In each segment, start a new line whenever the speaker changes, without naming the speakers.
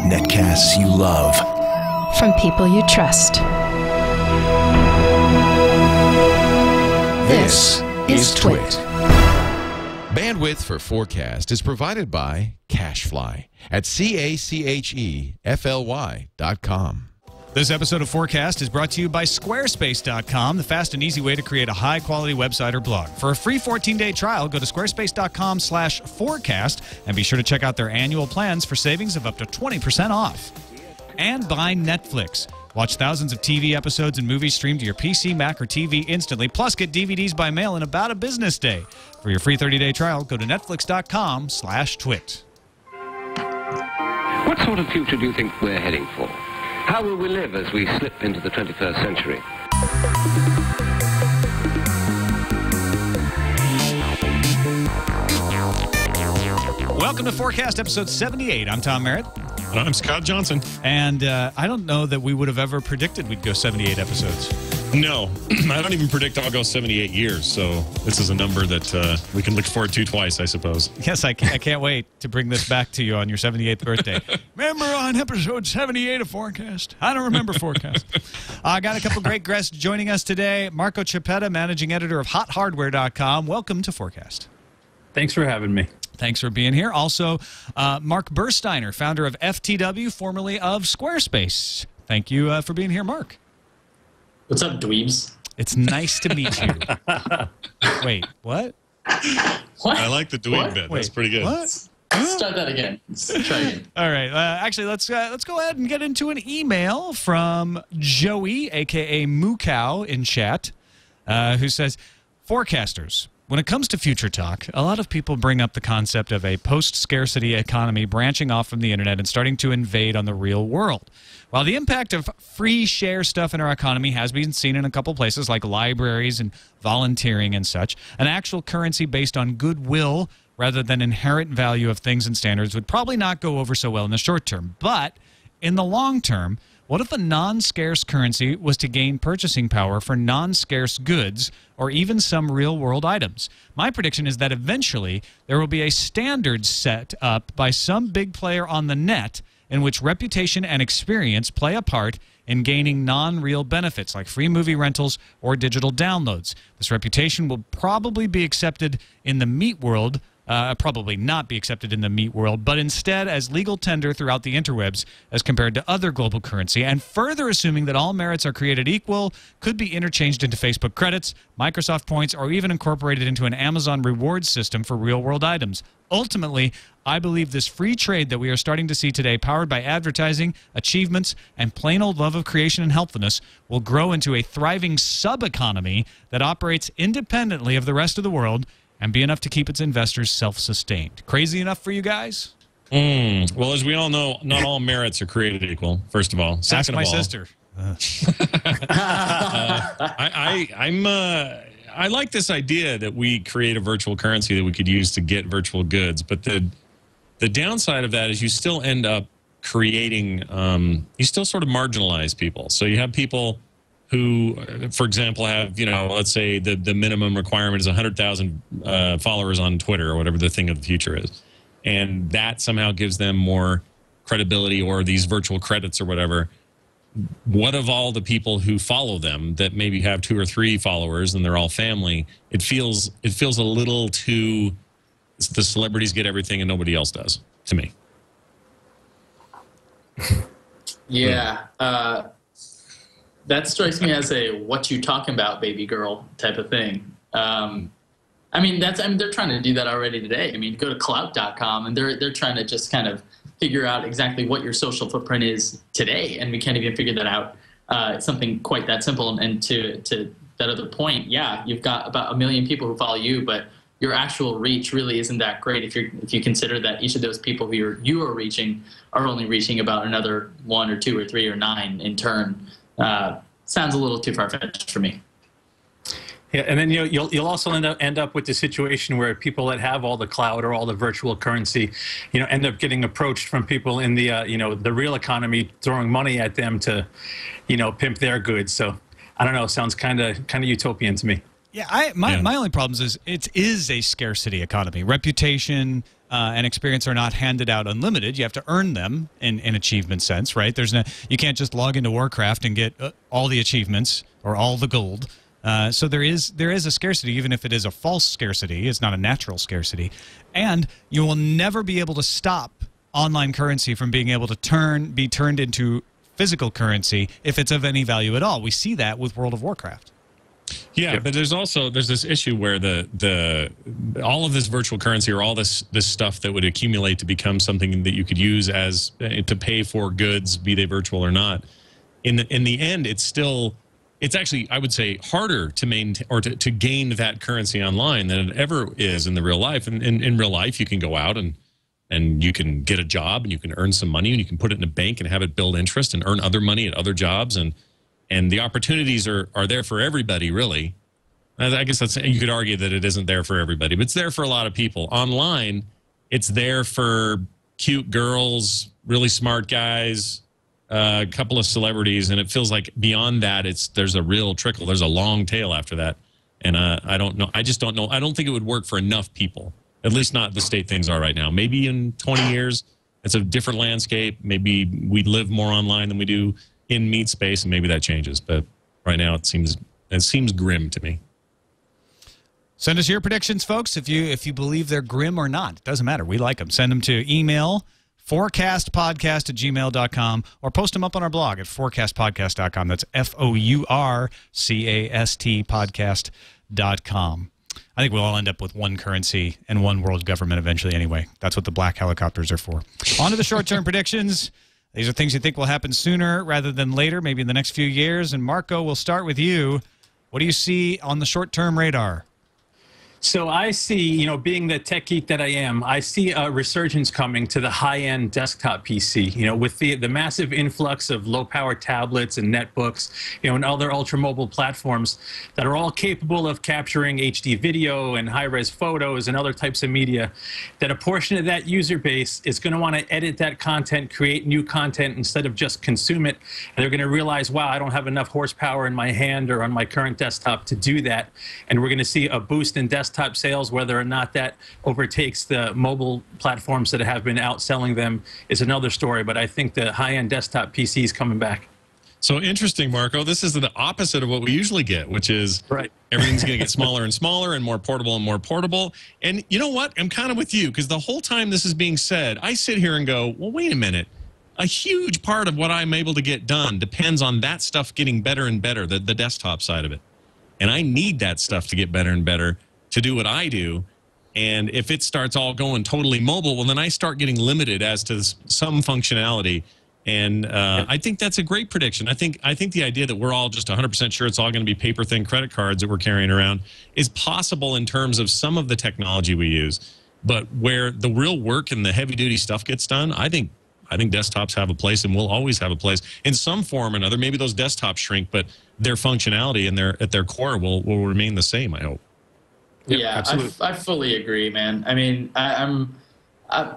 Netcasts you love.
From people you trust.
This is Twit.
Bandwidth for FourCast is provided by Cachefly at CACHEFLY.com.
This episode of FourCast is brought to you by Squarespace.com, the fast and easy way to create a high-quality website or blog. For a free 14-day trial, go to squarespace.com/forecast and be sure to check out their annual plans for savings of up to 20% off. And by Netflix. Watch thousands of TV episodes and movies streamed to your PC, Mac, or TV instantly, plus get DVDs by mail in about a business day. For your free 30-day trial, go to netflix.com/twit.
What sort of future do you think we're heading for? How will we live as we slip into the 21st century?
Welcome to FourCast episode 78. I'm Tom Merritt.
And I'm Scott Johnson.
And I don't know that we would have ever predicted we'd go 78 episodes.
No, I don't even predict I'll go 78 years, so this is a number that we can look forward to twice, I suppose.
Yes, I can't wait to bring this back to you on your 78th birthday. Remember on episode 78 of FourCast? I don't remember FourCast. I got a couple great guests joining us today. Marco Chiapetta, managing editor of HotHardware.com. Welcome to FourCast.
Thanks for having me.
Thanks for being here. Also, Mark Burstiner, founder of FTW, formerly of Squarespace. Thank you for being here, Mark.
What's up, dweebs?
It's nice to meet you. Wait, what?
What?
I like the dweeb bit. That's pretty good.
What?
Start that again. Let's try again.
All right. Actually, let's go ahead and get into an email from Joey, a.k.a. Moocow, in chat, who says, Forecasters, when it comes to future talk, a lot of people bring up the concept of a post-scarcity economy branching off from the internet and starting to invade on the real world. While the impact of free share stuff in our economy has been seen in a couple places like libraries and volunteering and such, an actual currency based on goodwill rather than inherent value of things and standards would probably not go over so well in the short term. But in the long term, what if a non-scarce currency was to gain purchasing power for non-scarce goods or even some real-world items? My prediction is that eventually there will be a standard set up by some big player on the net in which reputation and experience play a part in gaining non-real benefits like free movie rentals or digital downloads. This reputation will probably be accepted in the meat world, probably not be accepted in the meat world, but instead as legal tender throughout the interwebs as compared to other global currency, and further assuming that all merits are created equal, could be interchanged into Facebook credits, Microsoft points, or even incorporated into an Amazon rewards system for real-world items. Ultimately, I believe this free trade that we are starting to see today, powered by advertising, achievements, and plain old love of creation and helpfulness, will grow into a thriving sub-economy that operates independently of the rest of the world and be enough to keep its investors self-sustained. Crazy enough for you guys?
Well, as we all know, not all merits are created equal, first of all. Second
Ask my
of all,
sister.
I like this idea that we create a virtual currency that we could use to get virtual goods, but the downside of that is you still end up creating, you still sort of marginalize people. So you have people who, for example, have, let's say the minimum requirement is 100,000 followers on Twitter or whatever the thing of the future is. And that somehow gives them more credibility or these virtual credits or whatever. What of all the people who follow them that maybe have 2 or 3 followers and they're all family? It feels a little too, the celebrities get everything and nobody else does, to me.
Yeah. That strikes me as a "what you talking about, baby girl" type of thing. They're trying to do that already today. I mean, go to clout.com and they're trying to just kind of figure out exactly what your social footprint is today, and we can't even figure that out. Something quite that simple. And to that other point, yeah, you've got about 1 million people who follow you, but your actual reach really isn't that great if you consider that each of those people who you are reaching are only reaching about another 1 or 2 or 3 or 9 in turn. Sounds a little too far-fetched for me.
Yeah, and then you'll also end up with the situation where people that have all the cloud or all the virtual currency, end up getting approached from people in the the real economy, throwing money at them to, pimp their goods. So I don't know, sounds kind of utopian to me.
Yeah, my only problem is it is a scarcity economy. Reputation, and experience are not handed out unlimited. You have to earn them in achievement sense, right? You can't just log into Warcraft and get all the achievements or all the gold. So there is a scarcity, even if it is a false scarcity. It's not a natural scarcity. And you will never be able to stop online currency from being able to be turned into physical currency if it's of any value at all. We see that with World of Warcraft.
Yeah, but there's this issue where all of this virtual currency or all this stuff that would accumulate to become something that you could use as to pay for goods, be they virtual or not. In the end, it's actually, I would say, harder to maintain or to gain that currency online than it ever is in the real life. And in real life, you can go out and you can get a job and you can earn some money and you can put it in a bank and have it build interest and earn other money at other jobs. And the opportunities are there for everybody, really. I guess you could argue that it isn't there for everybody, but it's there for a lot of people. Online, it's there for cute girls, really smart guys, a couple of celebrities, and it feels like beyond that, there's a real trickle. There's a long tail after that. And I don't know. I just don't know. I don't think it would work for enough people, at least not the state things are right now. Maybe in 20 years, it's a different landscape. Maybe we live more online than we do in meat space, and maybe that changes. But right now, it seems grim to me.
Send us your predictions, folks. If you believe they're grim or not, it doesn't matter. We like them. Send them to email fourcastpodcast@gmail.com or post them up on our blog at fourcastpodcast.com. That's FOURCAST podcast.com. I think we'll all end up with one currency and one world government eventually anyway. That's what the black helicopters are for. On to the short-term predictions. These are things you think will happen sooner rather than later, maybe in the next few years. And Marco, we'll start with you. What do you see on the short-term radar?
So I see, being the tech geek that I am, I see a resurgence coming to the high-end desktop PC, with the massive influx of low-power tablets and netbooks, and other ultra-mobile platforms that are all capable of capturing HD video and high-res photos and other types of media, that a portion of that user base is going to want to edit that content, create new content instead of just consume it. And they're going to realize, wow, I don't have enough horsepower in my hand or on my current desktop to do that. And we're going to see a boost in desktop sales. Whether or not that overtakes the mobile platforms that have been outselling them is another story, but I think the high-end desktop PC is coming back.
So interesting, Marco. This is the opposite of what we usually get, which is everything's going to get smaller and smaller and more portable and more portable. And you know what? I'm kind of with you, because the whole time this is being said, I sit here and go, well, wait a minute. A huge part of what I'm able to get done depends on that stuff getting better and better, the desktop side of it. And I need that stuff to get better and better to do what I do. And if it starts all going totally mobile, well, then I start getting limited as to some functionality. And I think that's a great prediction. I think the idea that we're all just 100% sure it's all going to be paper-thin credit cards that we're carrying around is possible in terms of some of the technology we use. But where the real work and the heavy-duty stuff gets done, I think desktops have a place and will always have a place in some form or another. Maybe those desktops shrink, but their functionality and at their core will remain the same, I hope.
Yeah, I fully agree, man. I mean,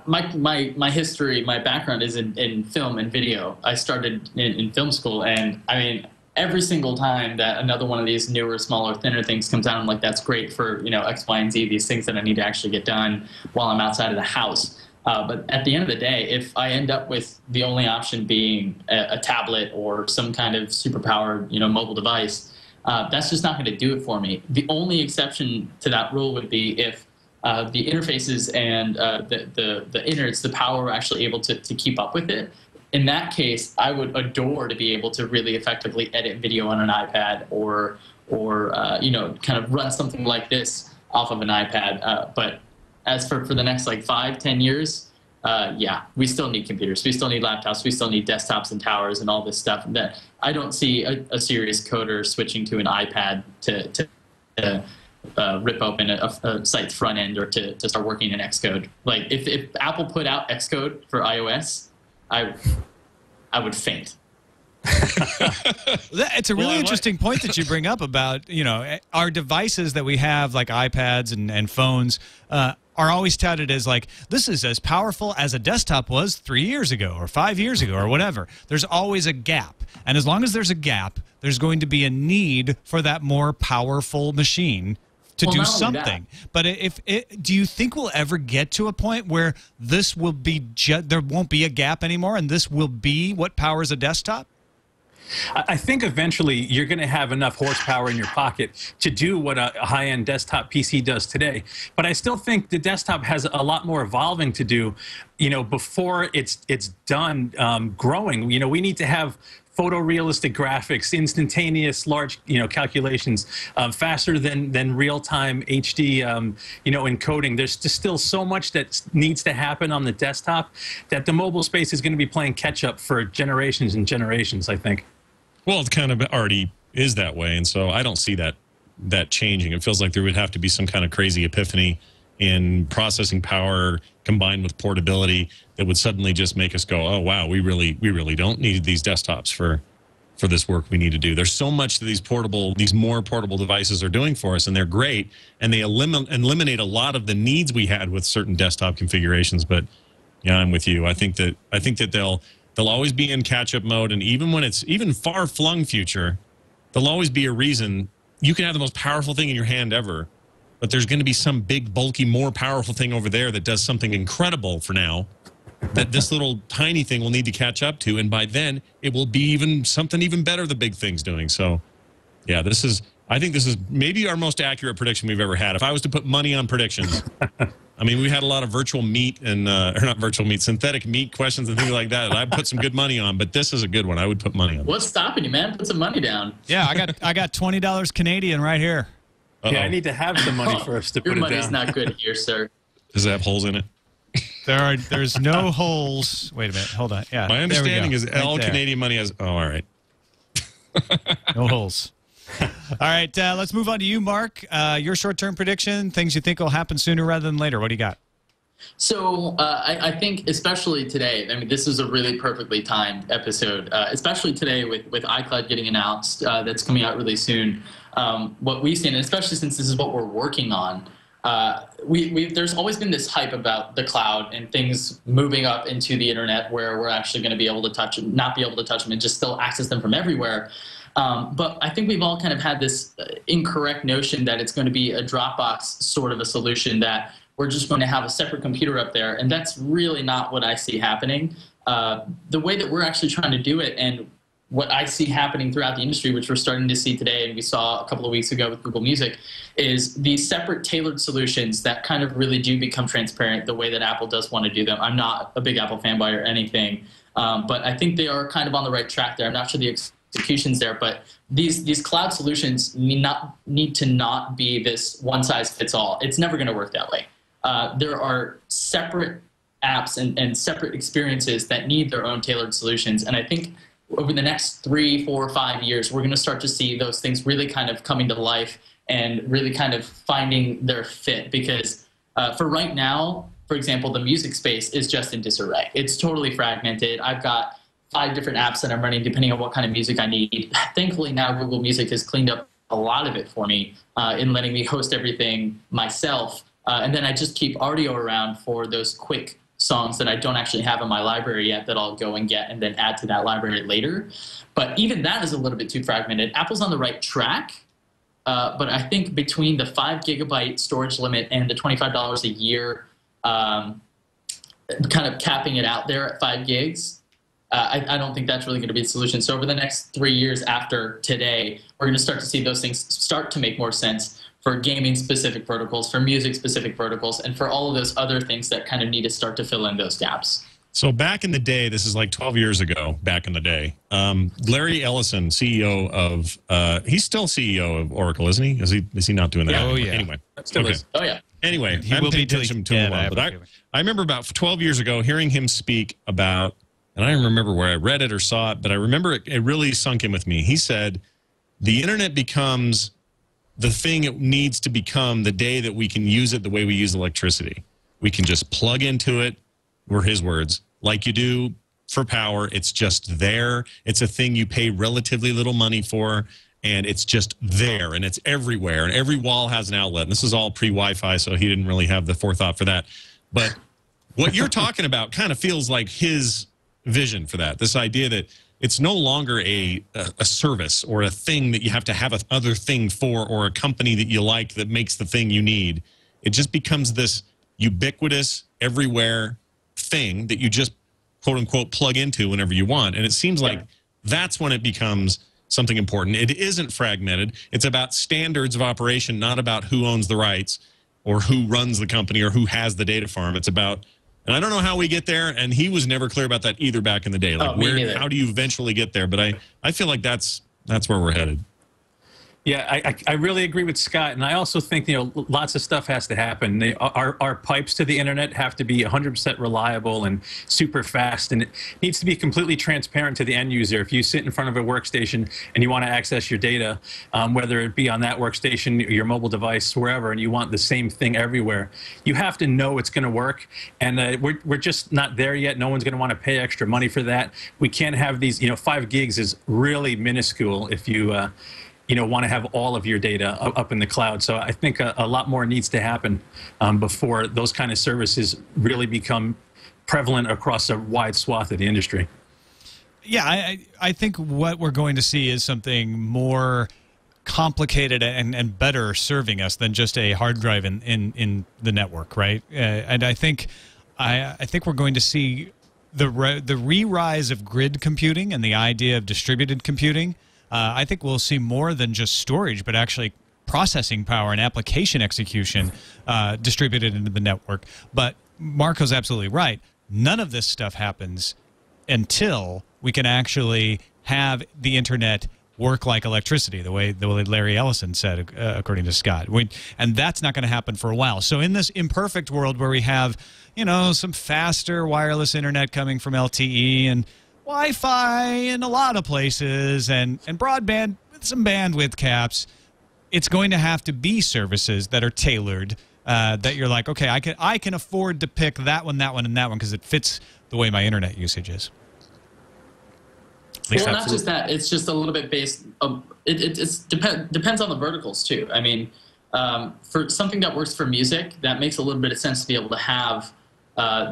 my history, my background is in film and video. I started in film school, and I mean, every single time that another one of these newer, smaller, thinner things comes out, I'm like, that's great for X, Y, and Z, these things that I need to actually get done while I'm outside of the house. But at the end of the day, if I end up with the only option being a tablet or some kind of superpowered mobile device, that's just not going to do it for me. The only exception to that rule would be if the interfaces and the innards, the power, are actually able to keep up with it. In that case, I would adore to be able to really effectively edit video on an iPad or kind of run something like this off of an iPad. But as for the next 5-10 years, yeah, we still need computers. We still need laptops. We still need desktops and towers and all this stuff. That I don't see a serious coder switching to an iPad to rip open a site's front end or to start working in Xcode. Like if Apple put out Xcode for iOS, I would faint.
It's a really interesting point that you bring up about our devices that we have, like iPads and phones, are always touted as this is as powerful as a desktop was 3 years ago or 5 years ago or whatever. There's always a gap, and as long as there's a gap, there's going to be a need for that more powerful machine to do
not only
something. But do you think we'll ever get to a point where this will be there won't be a gap anymore, and this will be what powers a desktop?
I think eventually you're going to have enough horsepower in your pocket to do what a high-end desktop PC does today. But I still think the desktop has a lot more evolving to do, before it's done growing. We need to have photorealistic graphics, instantaneous large, calculations, faster than real-time HD, encoding. There's just still so much that needs to happen on the desktop that the mobile space is going to be playing catch-up for generations and generations, I think.
Well, it kind of already is that way, and so I don't see that changing. It feels like there would have to be some kind of crazy epiphany in processing power combined with portability that would suddenly just make us go, oh wow, we really don't need these desktops for this work we need to do. There's so much that these more portable devices are doing for us, and they're great, and they eliminate a lot of the needs we had with certain desktop configurations. But yeah, I'm with you. I think that they'll always be in catch-up mode, and even when it's even far-flung future, there'll always be a reason. You can have the most powerful thing in your hand ever, but there's going to be some big, bulky, more powerful thing over there that does something incredible for now that this little tiny thing will need to catch up to, and by then it will be something even better the big thing's doing. So, yeah, I think this is maybe our most accurate prediction we've ever had. If I was to put money on predictions, I mean, we had a lot of virtual meat and or not virtual meat, synthetic meat questions and things like that. I put some good money on, but this is a good one. I would put money on.
What's stopping you, man? Put some money down.
Yeah, I got $20 Canadian right here.
Yeah, I need to have some money first to put it down.
Your money's not good here, sir.
Does it have holes in it?
There's no holes. Wait a minute. Hold on. Yeah.
My understanding is all Canadian money has. Oh, all right.
No holes. All right. Let's move on to you, Mark. Your short-term prediction, things you think will happen sooner rather than later. What do you got?
So I think especially today, I mean, this is a really perfectly timed episode, especially today with iCloud getting announced. That's coming out really soon. What we've seen, and especially since this is what we're working on, there's always been this hype about the cloud and things moving up into the internet where we're actually going to be able to not be able to touch them and just still access them from everywhere. But I think we've all kind of had this incorrect notion that it's going to be a Dropbox sort of a solution, that we're just going to have a separate computer up there. And that's really not what I see happening. The way that we're actually trying to do it, and what I see happening throughout the industry, which we're starting to see today and we saw a couple of weeks ago with Google Music, is these separate tailored solutions that kind of really do become transparent the way that Apple does want to do them. I'm not a big Apple fanboy or anything, but I think they are kind of on the right track there. I'm not sure the execution's there, but these cloud solutions need to not be this one-size-fits-all. It's never going to work that way. There are separate apps and separate experiences that need their own tailored solutions, and I think over the next 3, 4, 5 years, we're going to start to see those things really kind of coming to life and really kind of finding their fit. Because for right now, for example, the music space is just in disarray. It's totally fragmented. I've got 5 different apps that I'm running depending on what kind of music I need. Thankfully, now Google Music has cleaned up a lot of it for me in letting me host everything myself. And then I just keep audio around for those quick songs that I don't actually have in my library yet that I'll go and get and then add to that library later. But even that is a little bit too fragmented. Apple's on the right track, but I think between the 5 gigabyte storage limit and the $25 a year, kind of capping it out there at 5 gigs, I don't think that's really going to be the solution. So over the next 3 years after today, we're going to start to see those things start to make more sense for gaming-specific verticals, for music-specific verticals, and for all of those other things that kind of need to start to fill in those gaps.
So back in the day, this is like 12 years ago, back in the day, Larry Ellison, CEO of, he's still CEO of Oracle, isn't he? Is he not doing that?
Yeah.
Anymore?
Oh, yeah.
Anyway.
Still is. Oh, yeah.
Anyway,
He
I
will
haven't
be
paid attention to him in a while, but I remember about 12 years ago hearing him speak about, and I don't remember where I read it or saw it, but I remember it really sunk in with me. He said, the internet becomes the thing it needs to become the day that we can use it the way we use electricity. We can just plug into it, were his words, like you do for power. It's just there. It's a thing you pay relatively little money for, and it's just there, and it's everywhere, and every wall has an outlet. And this is all pre-Wi-Fi, so he didn't really have the forethought for that. But what you're talking about kind of feels like his vision for that, this idea that it's no longer a service or a thing that you have to have a other thing for, or a company that you like that makes the thing you need. It just becomes this ubiquitous, everywhere thing that you just, quote unquote, plug into whenever you want. And it seems like that's when it becomes something important. It isn't fragmented. It's about standards of operation, not about who owns the rights or who runs the company or who has the data farm. It's about, and I don't know how we get there, and he was never clear about that either back in the day. Like, how do you eventually get there? But I feel like that's where we're headed.
Yeah, I really agree with Scott, and I also think, you know, lots of stuff has to happen. Our pipes to the internet have to be 100% reliable and super fast, and it needs to be completely transparent to the end user. If you sit in front of a workstation and you want to access your data, whether it be on that workstation, your mobile device, wherever, and you want the same thing everywhere, you have to know it's going to work, and we're just not there yet. No one's going to want to pay extra money for that. We can't have these, you know, 5 gigs is really minuscule if you you know, want to have all of your data up in the cloud. So I think a lot more needs to happen before those kind of services really become prevalent across a wide swath of the industry.
Yeah, I think what we're going to see is something more complicated and better serving us than just a hard drive in the network, right? And I think we're going to see the re-rise of grid computing and the idea of distributed computing. I think we'll see more than just storage, but actually processing power and application execution distributed into the network. But Marco's absolutely right. None of this stuff happens until we can actually have the internet work like electricity, the way Larry Ellison said, according to Scott. And that's not going to happen for a while. So in this imperfect world where we have, you know, some faster wireless internet coming from LTE and Wi-Fi in a lot of places and broadband with some bandwidth caps, it's going to have to be services that are tailored, that you're like, okay, I can afford to pick that one, and that one because it fits the way my internet usage is.
Well, not just that. It's just a little bit based. It depends on the verticals too. I mean, for something that works for music, that makes a little bit of sense to be able to have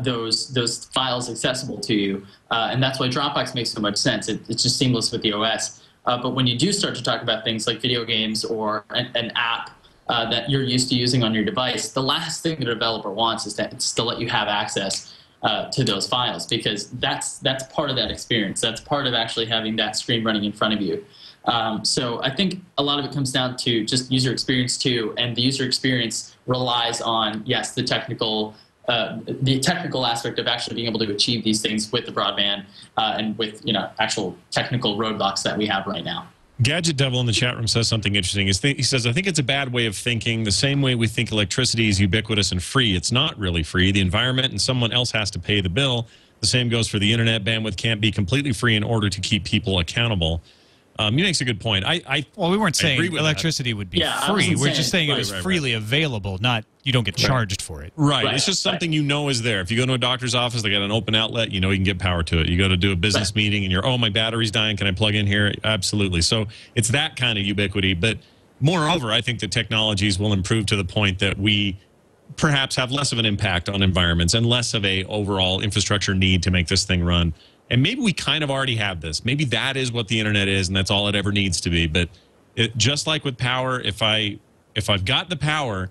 those files accessible to you, and that's why Dropbox makes so much sense. It's just seamless with the OS. But when you do start to talk about things like video games or an app that you're used to using on your device, the last thing the developer wants is to let you have access to those files, because that's part of that experience. That's part of actually having that screen running in front of you. So I think a lot of it comes down to just user experience too, and the user experience relies on, yes, the technical aspect of actually being able to achieve these things with the broadband and with, you know, actual technical roadblocks that we have right now.
Gadget Devil in the chat room says something interesting. He says, I think it's a bad way of thinking. The same way we think electricity is ubiquitous and free. It's not really free. The environment and someone else has to pay the bill. The same goes for the internet. Bandwidth can't be completely free in order to keep people accountable. He makes a good point.
Well, we weren't saying electricity would be free. We're just saying it was freely available, not you don't get charged for it.
Right. It's just something you know is there. If you go to a doctor's office, they got an open outlet, you know you can get power to it. You go to do a business meeting and you're, oh, my battery's dying. Can I plug in here? Absolutely. So it's that kind of ubiquity. But moreover, I think the technologies will improve to the point that we perhaps have less of an impact on environments and less of a overall infrastructure need to make this thing run. And maybe we kind of already have this. Maybe that is what the internet is, and that's all it ever needs to be. But just like with power, if I've got the power,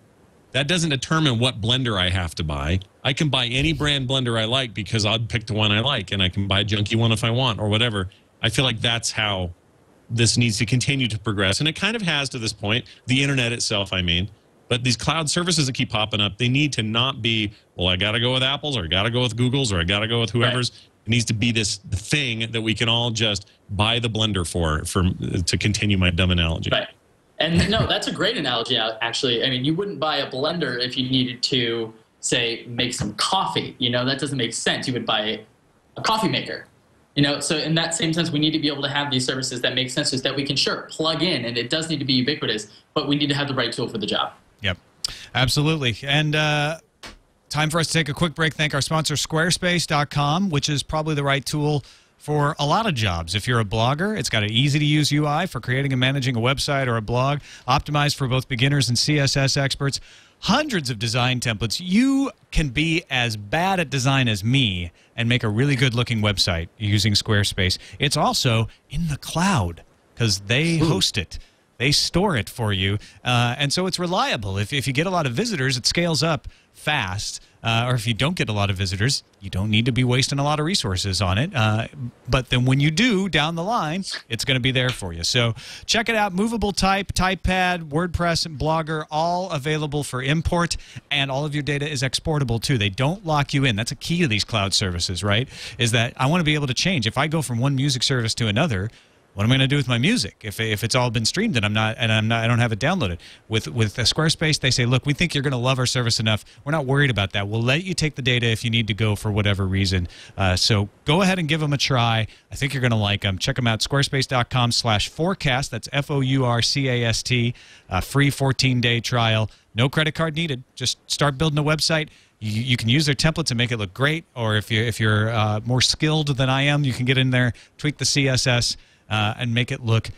that doesn't determine what blender I have to buy. I can buy any brand blender I like because I'll pick the one I like, and I can buy a junky one if I want or whatever. I feel like that's how this needs to continue to progress, and it kind of has to this point. The internet itself, I mean. But these cloud services that keep popping up, they need to not be, well, I got to go with Apple's, or I got to go with Google's, or I got to go with whoever's. Right. It needs to be this thing that we can all just buy the blender for to continue my dumb analogy.
Right. And no, that's a great analogy, actually. I mean, you wouldn't buy a blender if you needed to, say, make some coffee. You know, that doesn't make sense. You would buy a coffee maker. You know, so in that same sense, we need to be able to have these services that make sense, that we can, sure, plug in, and it does need to be ubiquitous, but we need to have the right tool for the job.
Yep, absolutely. And time for us to take a quick break. Thank our sponsor, Squarespace.com, which is probably the right tool for a lot of jobs. If you're a blogger, it's got an easy-to-use UI for creating and managing a website or a blog, optimized for both beginners and CSS experts. hundreds of design templates. You can be as bad at design as me and make a really good-looking website using Squarespace. It's also in the cloud because they host it. They store it for you, and so it's reliable. If you get a lot of visitors, it scales up fast. Or if you don't get a lot of visitors, you don't need to be wasting a lot of resources on it. But then when you do, down the line, it's going to be there for you. So check it out. Movable Type, TypePad, WordPress, and Blogger, all available for import. And all of your data is exportable, too. They don't lock you in. That's a key to these cloud services, right? Is that I want to be able to change. If I go from one music service to another, what am I going to do with my music if it's all been streamed and I don't have it downloaded? With Squarespace, they say, look, we think you're going to love our service enough. We're not worried about that. We'll let you take the data if you need to go for whatever reason. So go ahead and give them a try. I think you're going to like them. Check them out, squarespace.com/fourcast. That's FOURCAST. Free 14-day trial. No credit card needed. Just start building a website. You can use their templates and make it look great. Or if you're more skilled than I am, you can get in there, tweak the CSS, and make it look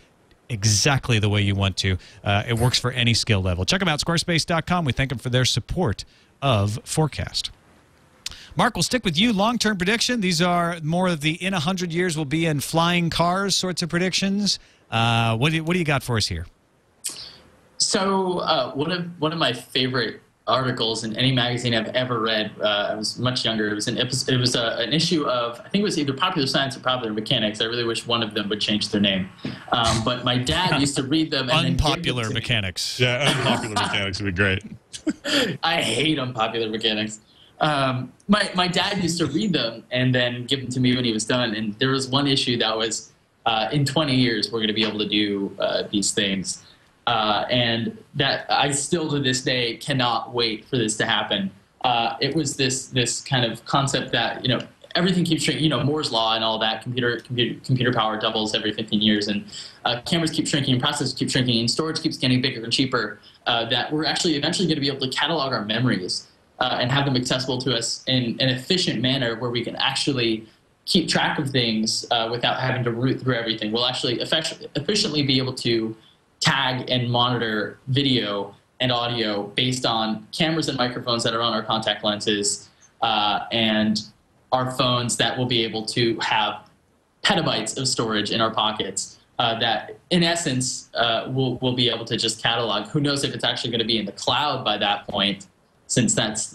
exactly the way you want to. It works for any skill level. Check them out, squarespace.com. We thank them for their support of FourCast. Mark, we'll stick with you. Long-term prediction. These are more of the in 100 years will be in flying cars sorts of predictions. What do you got for us here?
So one of my favorite articles in any magazine I've ever read. I was much younger. It was an issue of, I think it was either Popular Science or Popular Mechanics. I really wish one of them would change their name. But my dad used to read them. And
Unpopular Mechanics.
Yeah, Unpopular Mechanics would be great.
I hate Unpopular Mechanics. My dad used to read them and then give them to me when he was done. And there was one issue that was, in 20 years, we're going to be able to do these things. And that I still to this day cannot wait for this to happen. It was this kind of concept that, everything keeps shrinking, Moore's law and all that, computer power doubles every 15 years, and cameras keep shrinking, processors keep shrinking, and storage keeps getting bigger and cheaper, that we're actually eventually going to be able to catalog our memories and have them accessible to us in an efficient manner where we can actually keep track of things without having to root through everything. We'll actually efficiently be able to tag and monitor video and audio based on cameras and microphones that are on our contact lenses and our phones that will be able to have petabytes of storage in our pockets that, in essence, we'll be able to just catalog. Who knows if it's actually going to be in the cloud by that point, since that's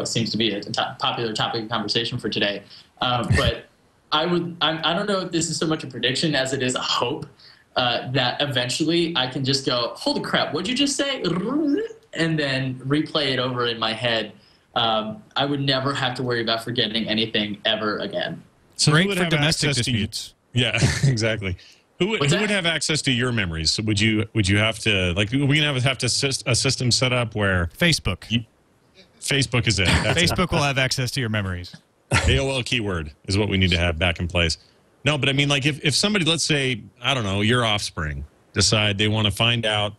seems to be a popular topic of conversation for today. But I don't know if this is so much a prediction as it is a hope. That eventually I can just go, holy crap, what'd you just say? And then replay it over in my head. I would never have to worry about forgetting anything ever again.
So
great for domestic disputes.
Yeah, exactly. Who would have access to your memories? So would you have to, like, we can have a system set up where
Facebook.
Facebook is it.
Facebook will have access to your memories.
AOL keyword is what we need to have back in place. No, but I mean, like, if somebody, let's say, I don't know, your offspring decide they want to find out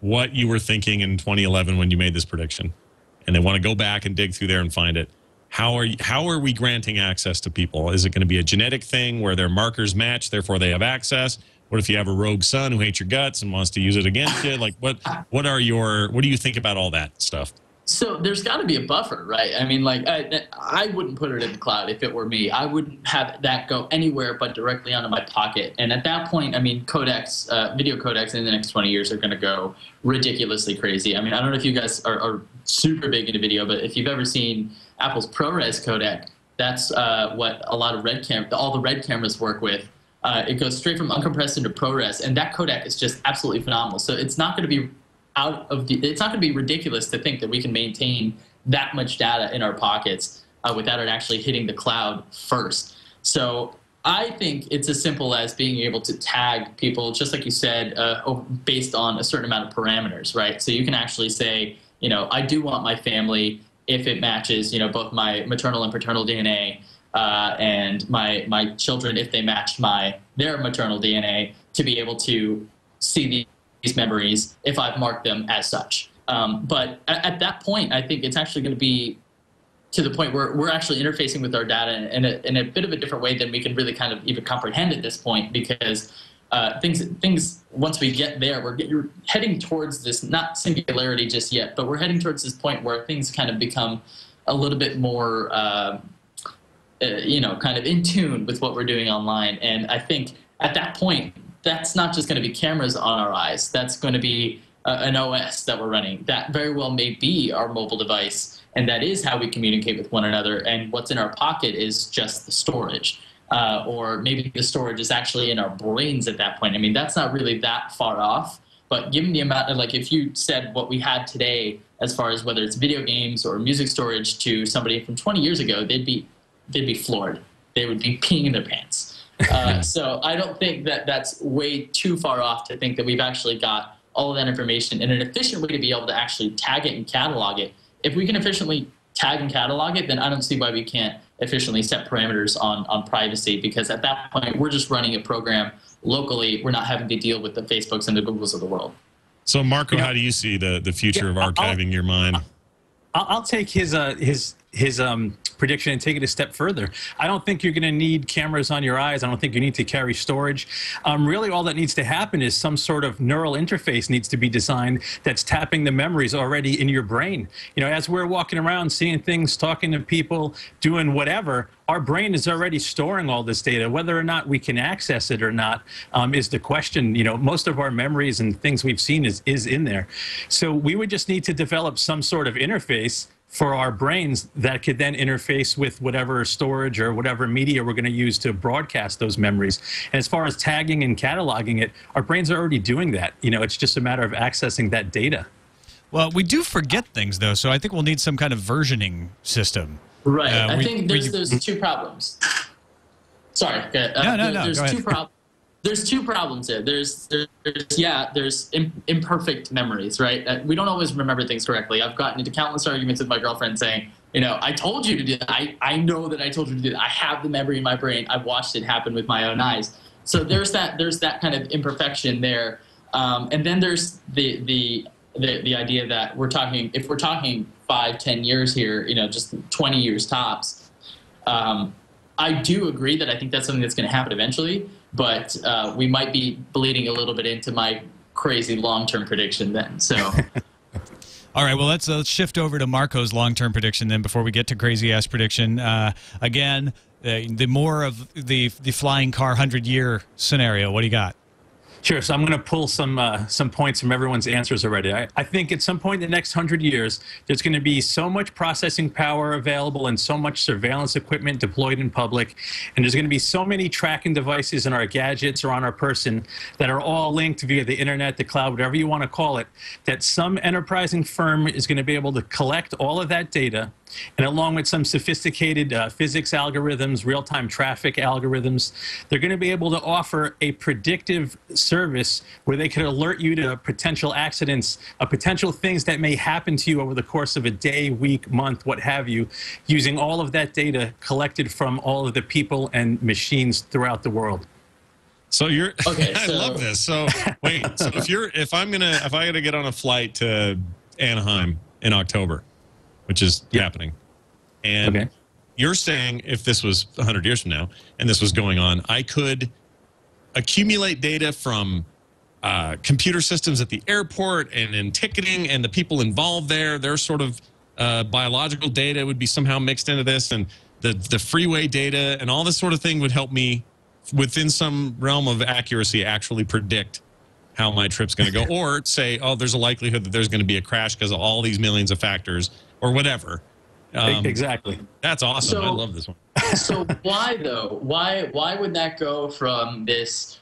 what you were thinking in 2011 when you made this prediction, and they want to go back and dig through there and find it, how are we granting access to people? Is it going to be a genetic thing where their markers match, therefore they have access? What if you have a rogue son who hates your guts and wants to use it against you? Like, what do you think about all that stuff?
So there's got to be a buffer, right? I mean, like, I wouldn't put it in the cloud if it were me. I wouldn't have that go anywhere but directly onto my pocket. And at that point, I mean, video codecs in the next 20 years are going to go ridiculously crazy. I mean, I don't know if you guys are super big into video, but if you've ever seen Apple's ProRes codec, that's what a lot of all the Red cameras work with. It goes straight from uncompressed into ProRes, and that codec is just absolutely phenomenal. So it's not going to be it's not going to be ridiculous to think that we can maintain that much data in our pockets without it actually hitting the cloud first. So I think it's as simple as being able to tag people, just like you said, based on a certain amount of parameters, right? So you can actually say, I do want my family, if it matches, both my maternal and paternal DNA, and my children, if they match their maternal DNA, to be able to see these memories if I've marked them as such. But at that point, I think it's actually going to be to the point where we're actually interfacing with our data in a bit of a different way than we can really kind of even comprehend at this point, because things once we get there, you're heading towards this, not singularity just yet, but we're heading towards this point where things kind of become a little bit more, kind of in tune with what we're doing online. And I think at that point, that's not just going to be cameras on our eyes. That's going to be an OS that we're running. That very well may be our mobile device, and that is how we communicate with one another. And what's in our pocket is just the storage. Or maybe the storage is actually in our brains at that point. I mean, that's not really that far off. But given the amount of, like, if you said what we had today, as far as whether it's video games or music storage, to somebody from 20 years ago, they'd be floored. They would be peeing in their pants. So I don't think that that's way too far off to think that we've actually got all of that information in an efficient way to be able to actually tag it and catalog it. If we can efficiently tag and catalog it, then I don't see why we can't efficiently set parameters on privacy, because at that point, we're just running a program locally. We're not having to deal with the Facebooks and the Googles of the world.
So, Marco, how do you see the future of archiving your mind?
I'll take his prediction and take it a step further. I don't think you're going to need cameras on your eyes. I don't think you need to carry storage. Really, all that needs to happen is some sort of neural interface needs to be designed that's tapping the memories already in your brain. You know, as we're walking around, seeing things, talking to people, doing whatever, our brain is already storing all this data. Whether or not we can access it or not is the question. You know, most of our memories and things we've seen is in there. So we would just need to develop some sort of interface for our brains that could then interface with whatever storage or whatever media we're going to use to broadcast those memories. And as far as tagging and cataloging it, our brains are already doing that. You know, it's just a matter of accessing that data.
Well, we do forget things, though, so I think we'll need some kind of versioning system.
Right. I think there's two problems. Sorry.
No.
There's two problems there. There's imperfect memories, right? We don't always remember things correctly. I've gotten into countless arguments with my girlfriend saying, you know, I told you to do that. I know that I told you to do that. I have the memory in my brain. I've watched it happen with my own eyes. So there's that kind of imperfection there. And then there's the idea that if we're talking 5-10 years here, you know, just 20 years tops, I do agree that I think that's something that's going to happen eventually, but we might be bleeding a little bit into my crazy long-term prediction then. So,
all right. Well, let's shift over to Marco's long-term prediction then before we get to crazy-ass prediction. Again, the more of the flying car 100-year scenario. What do you got?
Sure. So I'm going to pull some points from everyone's answers already. I think at some point in the next 100 years, there's going to be so much processing power available and so much surveillance equipment deployed in public, and there's going to be so many tracking devices in our gadgets or on our person that are all linked via the internet, the cloud, whatever you want to call it, that some enterprising firm is going to be able to collect all of that data, and along with some sophisticated physics algorithms, real-time traffic algorithms, they're going to be able to offer a predictive service where they could alert you to potential accidents, potential things that may happen to you over the course of a day, week, month, what have you, using all of that data collected from all of the people and machines throughout the world.
So you're okay. I love this. So wait, so if I gotta get on a flight to Anaheim in October, which is happening, and you're saying if this was 100 years from now and this was going on, I could accumulate data from computer systems at the airport and in ticketing and the people involved there. Their sort of biological data would be somehow mixed into this, and the freeway data and all this sort of thing would help me, within some realm of accuracy, actually predict how my trip's going to go, or say, oh, there's a likelihood that there's going to be a crash because of all these millions of factors or whatever.
Exactly.
That's awesome. I love this one.
So why though? Why would that go from this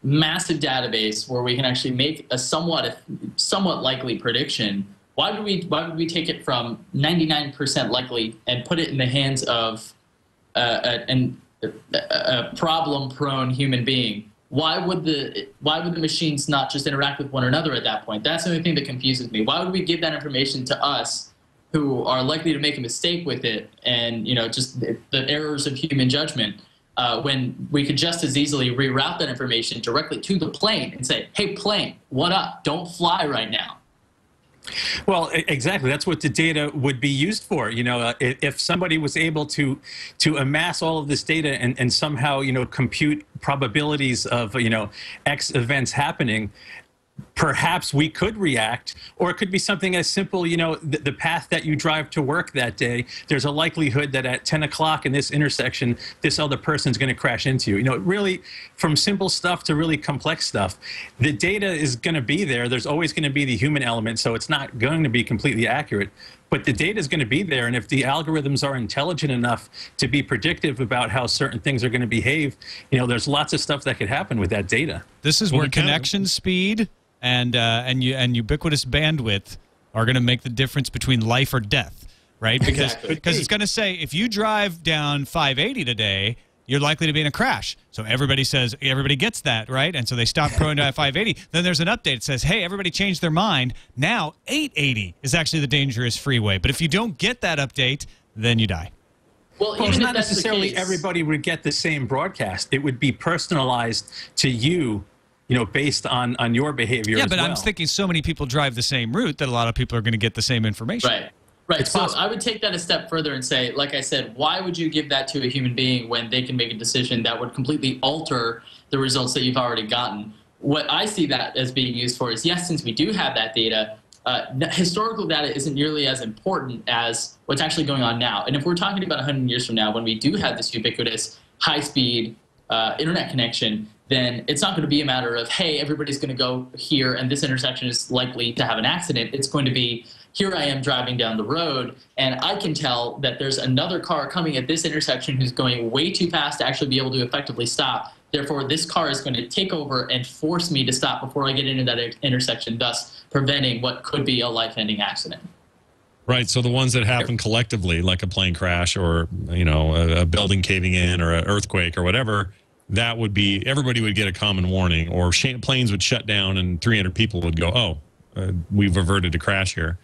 massive database where we can actually make a somewhat likely prediction? Why would we take it from 99% likely and put it in the hands of a problem-prone human being? Why would the machines not just interact with one another at that point? That's the only thing that confuses me. Why would we give that information to us, who are likely to make a mistake with it, and just the errors of human judgment, when we could just as easily reroute that information directly to the plane and say, "Hey, plane, what up? Don't fly right now."
Exactly. That's what the data would be used for. If somebody was able to amass all of this data and somehow, compute probabilities of, X events happening, perhaps we could react. Or it could be something as simple, the path that you drive to work that day, there's a likelihood that at 10 o'clock in this intersection, this other person's going to crash into you. Really, from simple stuff to really complex stuff, the data is going to be there. There's always going to be the human element, so it's not going to be completely accurate. But the data is going to be there, and if the algorithms are intelligent enough to be predictive about how certain things are going to behave, there's lots of stuff that could happen with that data.
This is where connection speed and ubiquitous bandwidth are going to make the difference between life or death, right? Because it's going to say if you drive down 580 today, you're likely to be in a crash. So everybody gets that, right? And so they stop going to 580. Then there's an update that says, hey, everybody changed their mind. Now 880 is actually the dangerous freeway. But if you don't get that update, then you die.
Well,
it's not necessarily everybody would get the same broadcast. It would be personalized to you, based on your behavior as well.
I'm thinking so many people drive the same route that a lot of people are going to get the same information.
Right. So I would take that a step further and say, like I said, why would you give that to a human being when they can make a decision that would completely alter the results that you've already gotten? What I see that as being used for is, yes, since we do have that data, historical data isn't nearly as important as what's actually going on now. And if we're talking about 100 years from now, when we do have this ubiquitous, high-speed internet connection, then it's not going to be a matter of, hey, everybody's going to go here and this intersection is likely to have an accident. It's going to be, here I am driving down the road, and I can tell that there's another car coming at this intersection who's going way too fast to actually be able to effectively stop. Therefore, this car is going to take over and force me to stop before I get into that intersection, thus preventing what could be a life-ending accident.
Right. So the ones that happen collectively, like a plane crash or, a building caving in or an earthquake or whatever, that would be, everybody would get a common warning, or planes would shut down and 300 people would go, we've averted a crash here.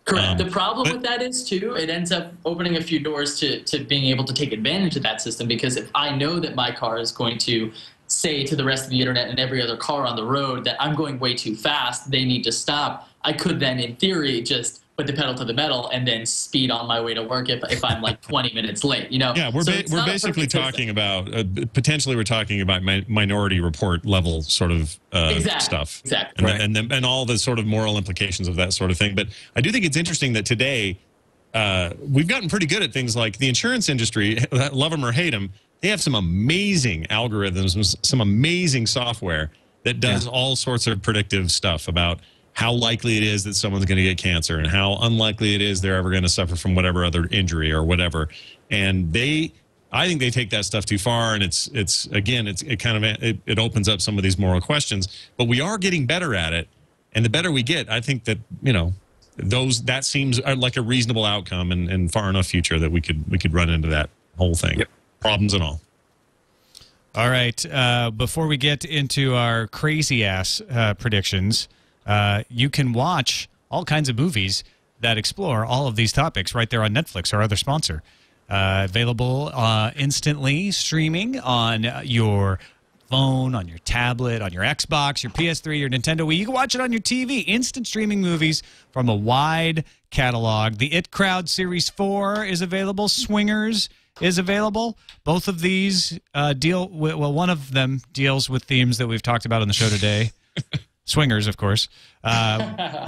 Correct. The problem with that is, too, it ends up opening a few doors to being able to take advantage of that system, because if I know that my car is going to say to the rest of the internet and every other car on the road that I'm going way too fast, they need to stop, I could then, in theory, just put the pedal to the metal and then speed on my way to work if I'm like 20 minutes late, Yeah,
we're basically talking about, potentially we're talking about minority report level sort of stuff.
Exactly.
And all the sort of moral implications of that sort of thing. But I do think it's interesting that today we've gotten pretty good at things like the insurance industry, love them or hate them, they have some amazing algorithms, some amazing software that does all sorts of predictive stuff about how likely it is that someone's going to get cancer and how unlikely it is they're ever going to suffer from whatever other injury or whatever. And I think they take that stuff too far, and it opens up some of these moral questions. But we are getting better at it, and the better we get, I think that that seems like a reasonable outcome and far enough future that we could run into that whole thing, problems and all.
All right, before we get into our crazy ass predictions. You can watch all kinds of movies that explore all of these topics right there on Netflix, our other sponsor. Available instantly, streaming on your phone, on your tablet, on your Xbox, your PS3, your Nintendo Wii. You can watch it on your TV. Instant streaming movies from a wide catalog. The It Crowd Series 4 is available. Swingers is available. Both of these one of them deals with themes that we've talked about on the show today. Swingers, of course.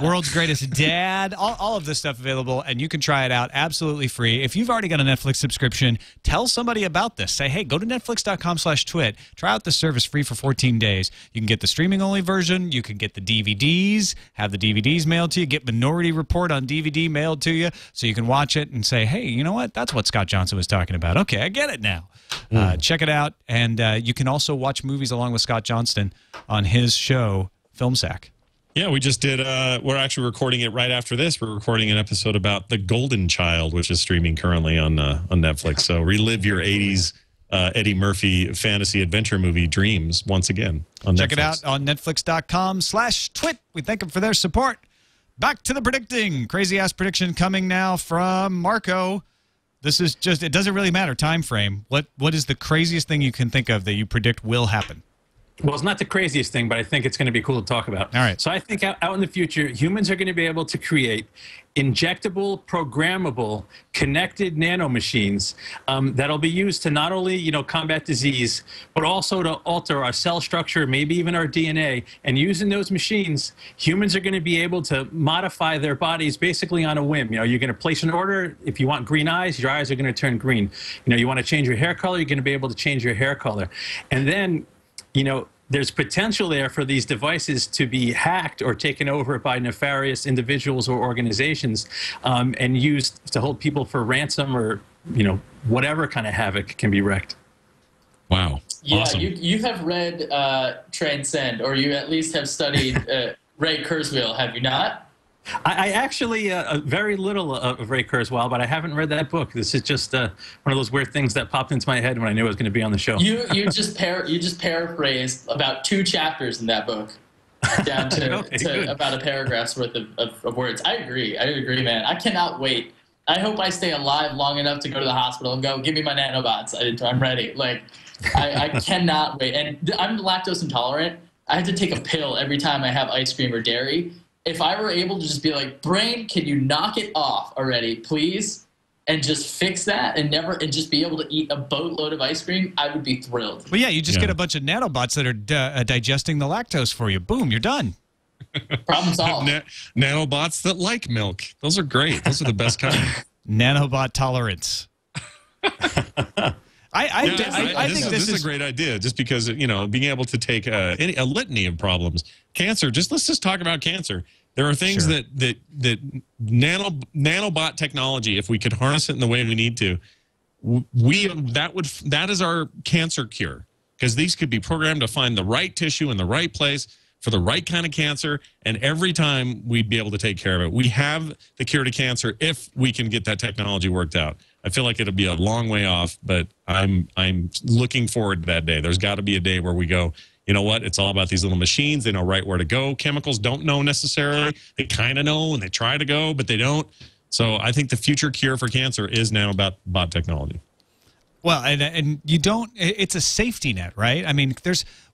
World's Greatest Dad. All of this stuff available, and you can try it out absolutely free. If you've already got a Netflix subscription, tell somebody about this. Say, hey, go to netflix.com/twit. Try out the service free for 14 days. You can get the streaming-only version. You can get the DVDs, have the DVDs mailed to you, get Minority Report on DVD mailed to you, so you can watch it and say, hey, you know what? That's what Scott Johnson was talking about. Okay, I get it now. Check it out, and you can also watch movies along with Scott Johnston on his show, Film Sack.
Yeah, we just did, we're actually recording it right after this. We're recording an episode about The Golden Child, which is streaming currently on Netflix. So relive your 80s Eddie Murphy fantasy adventure movie dreams once again on Netflix.
Check it out on netflix.com/twit. We thank them for their support. Back to the predicting. Crazy ass prediction coming now from Marco. This is just, it doesn't really matter time frame. What is the craziest thing you can think of that you predict will happen?
Well, it's not the craziest thing, but I think it's going to be cool to talk about.
All right.
So I think out in the future, humans are going to be able to create injectable, programmable, connected nanomachines that'll be used to not only, combat disease, but also to alter our cell structure, maybe even our DNA. And using those machines, humans are going to be able to modify their bodies basically on a whim. You're going to place an order. If you want green eyes, your eyes are going to turn green. You want to change your hair color, you're going to be able to change your hair color. And then there's potential there for these devices to be hacked or taken over by nefarious individuals or organizations and used to hold people for ransom or, whatever kind of havoc can be wreaked.
Wow.
Yeah,
Awesome.
you have read Transcend, or you at least have studied Ray Kurzweil, have you not?
I actually very little of Ray Kurzweil, but I haven't read that book. This is just one of those weird things that popped into my head when I knew I was going to be on the show.
You just paraphrased about 2 chapters in that book, down to about a paragraph's worth of words. I agree, man. I cannot wait. I hope I stay alive long enough to go to the hospital and go, give me my nanobots. I'm ready. I cannot wait. And I'm lactose intolerant. I have to take a pill every time I have ice cream or dairy. If I were able to just be like, brain, can you knock it off already, please? And just fix that and just be able to eat a boatload of ice cream, I would be thrilled.
Well, yeah, you just get a bunch of nanobots that are digesting the lactose for you. Boom, you're done.
Problem solved.
Nanobots that like milk. Those are great. Those are the best kind.
Nanobot tolerance. I think this is
a great idea, just because being able to take a litany of problems, cancer. Let's just talk about cancer. There are things that nanobot technology, if we could harness it in the way we need to, that is our cancer cure, because these could be programmed to find the right tissue in the right place for the right kind of cancer, and every time we'd be able to take care of it. We have the cure to cancer if we can get that technology worked out. I feel like it'll be a long way off, but I'm looking forward to that day. There's got to be a day where we go, you know what? It's all about these little machines. They know right where to go. Chemicals don't know necessarily. They kind of know, and they try to go, but they don't. So I think the future cure for cancer is nanobot technology.
Well, and you don't. It's a safety net, right? I mean,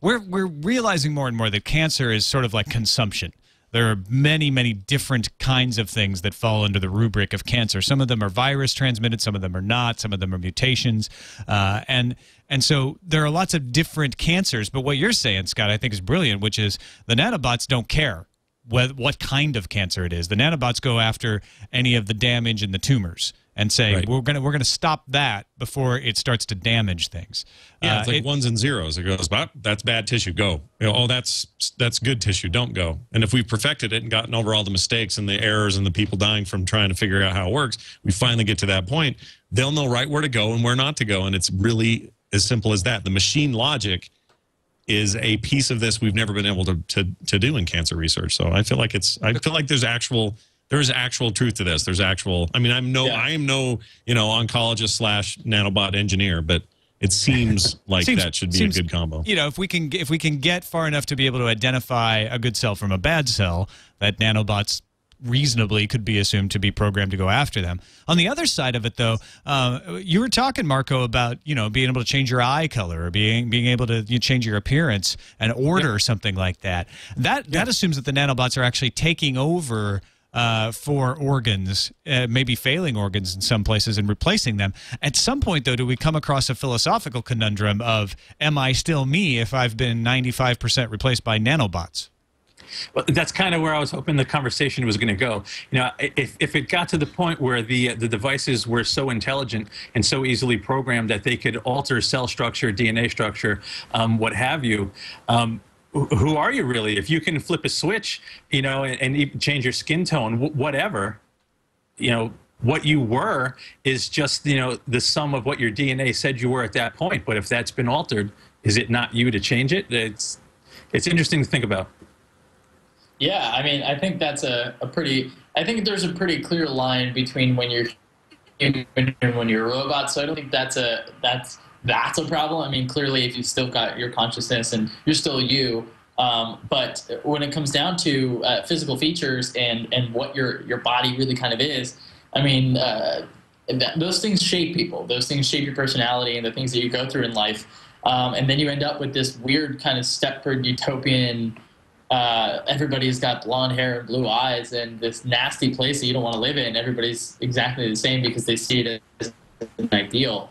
we're realizing more and more that cancer is sort of like consumption. There are many, many different kinds of things that fall under the rubric of cancer. Some of them are virus transmitted, some of them are not, some of them are mutations, and so there are lots of different cancers. But what you're saying, Scott, I think is brilliant, which is the nanobots don't care what kind of cancer it is. The nanobots go after any of the damage in the tumors and say,
right,
we're gonna stop that before it starts to damage things.
Yeah, it's like ones and zeros. It goes, that's bad tissue, go. Oh, that's good tissue, don't go. And if we've perfected it and gotten over all the mistakes and the errors and the people dying from trying to figure out how it works, we finally get to that point, they'll know right where to go and where not to go. And it's really as simple as that. The machine logic is a piece of this we've never been able to do in cancer research. So I feel like there's actual truth to this. There's actual, I mean, I am no oncologist / nanobot engineer, but it seems like that should be a good combo.
If we can get far enough to be able to identify a good cell from a bad cell, that nanobots reasonably could be assumed to be programmed to go after them. On the other side of it, though, you were talking, Marco, about being able to change your eye color or being able to change your appearance and order something like that. That assumes that the nanobots are actually taking over for organs, maybe failing organs in some places, and replacing them. At some point, though, do we come across a philosophical conundrum of, am I still me if I've been 95% replaced by nanobots?
Well, that's kind of where I was hoping the conversation was going to go. If it got to the point where the devices were so intelligent and so easily programmed that they could alter cell structure, DNA structure, what have you, who are you really? If you can flip a switch, and even change your skin tone, whatever, what you were is just, the sum of what your DNA said you were at that point. But if that's been altered, is it not you to change it? It's interesting to think about.
Yeah, I mean, I think that's I think there's a pretty clear line between when you're human and when you're a robot. So I don't think that's a problem. I mean, clearly, if you've still got your consciousness and you're still you, but when it comes down to physical features and what your body really kind of is, I mean, those things shape people. Those things shape your personality and the things that you go through in life. And then you end up with this weird kind of Stepford utopian, everybody's got blonde hair and blue eyes and this nasty place that you don't want to live in. Everybody's exactly the same because they see it as an ideal.